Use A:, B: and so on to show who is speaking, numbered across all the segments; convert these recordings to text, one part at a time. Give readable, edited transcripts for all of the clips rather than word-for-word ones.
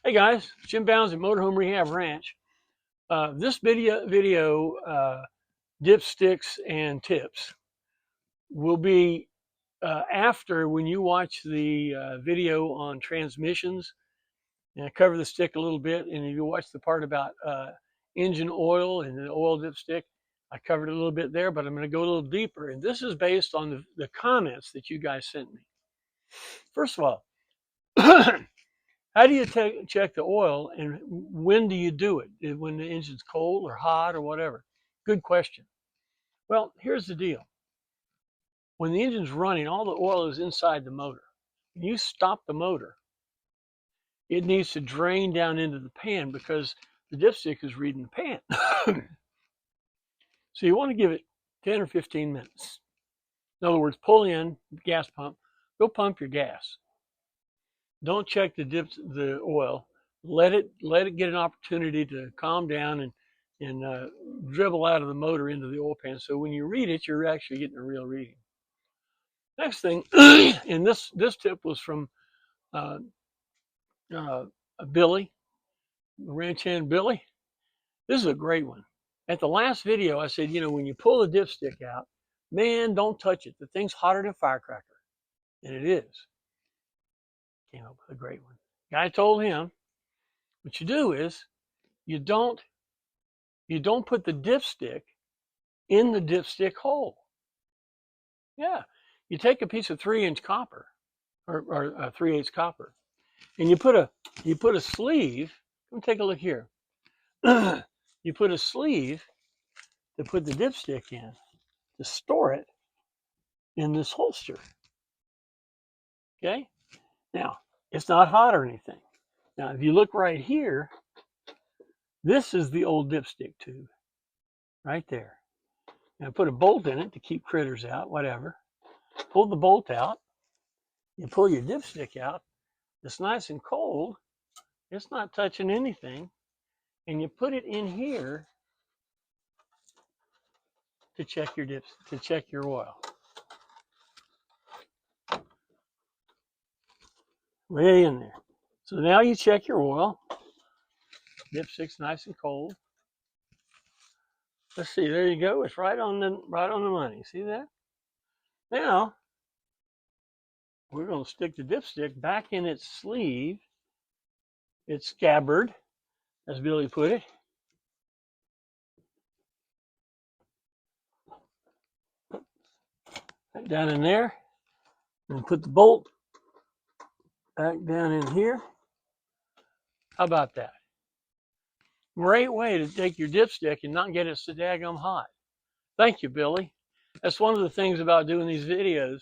A: Hey guys, Jim Bounds at Motorhome Rehab Ranch. This video dipsticks and tips will be after when you watch the video on transmissions. And I cover the stick a little bit, and if you watch the part about engine oil and the oil dipstick, I covered a little bit there, but I'm going to go a little deeper. And this is based on the comments that you guys sent me. First of all, how do you check the oil, and when do you do it? When the engine's cold or hot or whatever? Good question. Well, here's the deal. When the engine's running, all the oil is inside the motor. When you stop the motor, it needs to drain down into the pan because the dipstick is reading the pan. So you want to give it 10 or 15 minutes. In other words, pull in, gas pump, go pump your gas. Don't check the oil. Let it get an opportunity to calm down and dribble out of the motor into the oil pan. So when you read it, you're actually getting a real reading. Next thing, and this tip was from Billy, ranch hand Billy. This is a great one. At the last video, I said, when you pull the dipstick out, man, don't touch it. The thing's hotter than a firecracker, and it is. Came up with a great one. Guy told him, what you do is you don't put the dipstick in the dipstick hole. Yeah, you take a piece of 3-inch copper or 3/8 copper, and you put a sleeve. Come take a look here. You put a sleeve to put the dipstick in to store it in this holster. Okay, now it's not hot or anything. Now, if you look right here, this is the old dipstick tube right there. Now, put a bolt in it to keep critters out, whatever. Pull the bolt out. You pull your dipstick out. It's nice and cold. It's not touching anything. And you put it in here to check your oil. Way in there. So now you check your oil. Dipstick's nice and cold. Let's see, there you go. It's right on the money. See that? Now we're going to stick the dipstick back in its sleeve, its scabbard, as Billy put it. Right down in there. And put the bolt back down in here. How about that? Great way to take your dipstick and not get it so daggum hot. Thank you, Billy. That's one of the things about doing these videos.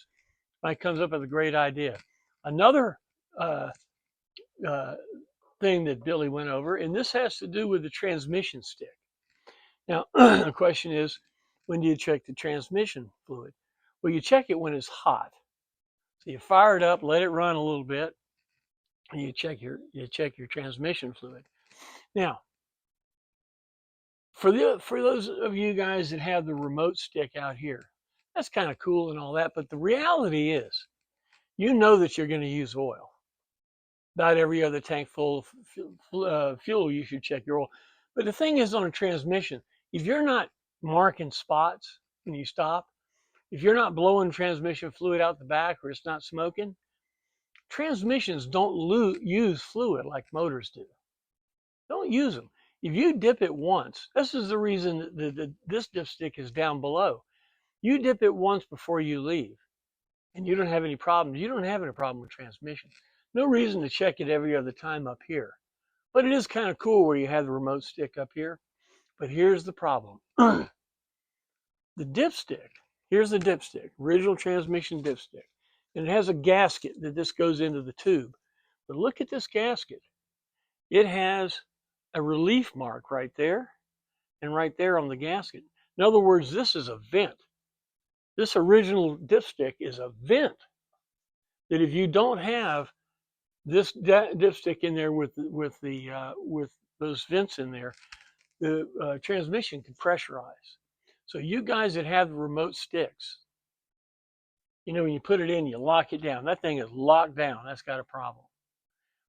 A: Mike comes up with a great idea. Another thing that Billy went over, and this has to do with the transmission stick. Now, the question is, when do you check the transmission fluid? Well, you check it when it's hot. So you fire it up, let it run a little bit, and you check your transmission fluid. Now, for those of you guys that have the remote stick out here, that's kind of cool and all that, but the reality is, you know that you're going to use oil. About every other tank full of fuel, you should check your oil. But the thing is, on a transmission, if you're not marking spots when you stop, if you're not blowing transmission fluid out the back or it's not smoking, transmissions don't use fluid like motors do. Don't use them. If you dip it once, this is the reason that this dipstick is down below. You dip it once before you leave, and you don't have any problems. You don't have any problem with transmission. No reason to check it every other time up here. But it is kind of cool where you have the remote stick up here. But here's the problem. The dipstick, here's the dipstick, original transmission dipstick. And it has a gasket that this goes into the tube. But look at this gasket. It has a relief mark right there and right there on the gasket. In other words, this is a vent. This original dipstick is a vent that if you don't have this dipstick in there with those vents in there, the transmission can pressurize. So you guys that have the remote sticks, when you put it in, you lock it down. That thing is locked down. That's got a problem.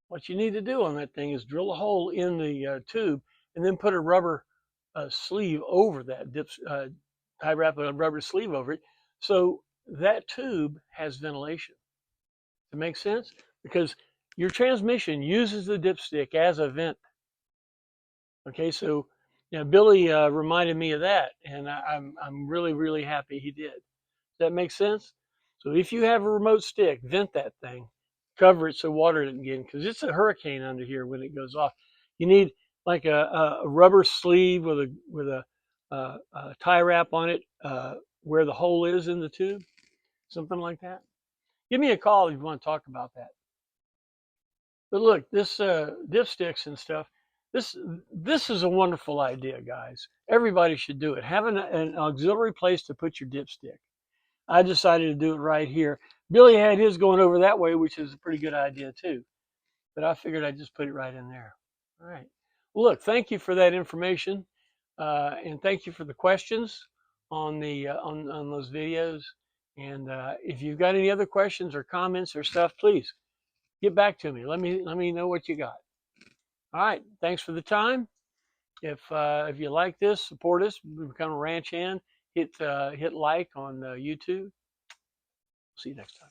A: What you need to do on that thing is drill a hole in the tube and then put a rubber sleeve over that tie wrap a rubber sleeve over it, so that tube has ventilation. Does it make sense? Because your transmission uses the dipstick as a vent. Okay, so yeah, Billy reminded me of that, and I'm really happy he did. Does that make sense? So if you have a remote stick, vent that thing, cover it so water doesn't get in, because it's a hurricane under here when it goes off. You need like a rubber sleeve with a tie wrap on it where the hole is in the tube, something like that. Give me a call if you want to talk about that. But look, this dipsticks and stuff. This is a wonderful idea, guys. Everybody should do it. Have an auxiliary place to put your dipstick. I decided to do it right here. Billy had his going over that way, which is a pretty good idea too. But I figured I'd just put it right in there. All right. Well, look, thank you for that information, and thank you for the questions on the on those videos. And if you've got any other questions or comments or stuff, please get back to me. Let me know what you got. All right. Thanks for the time. If you like this, support us. Become a ranch hand. Hit like on YouTube. See you next time.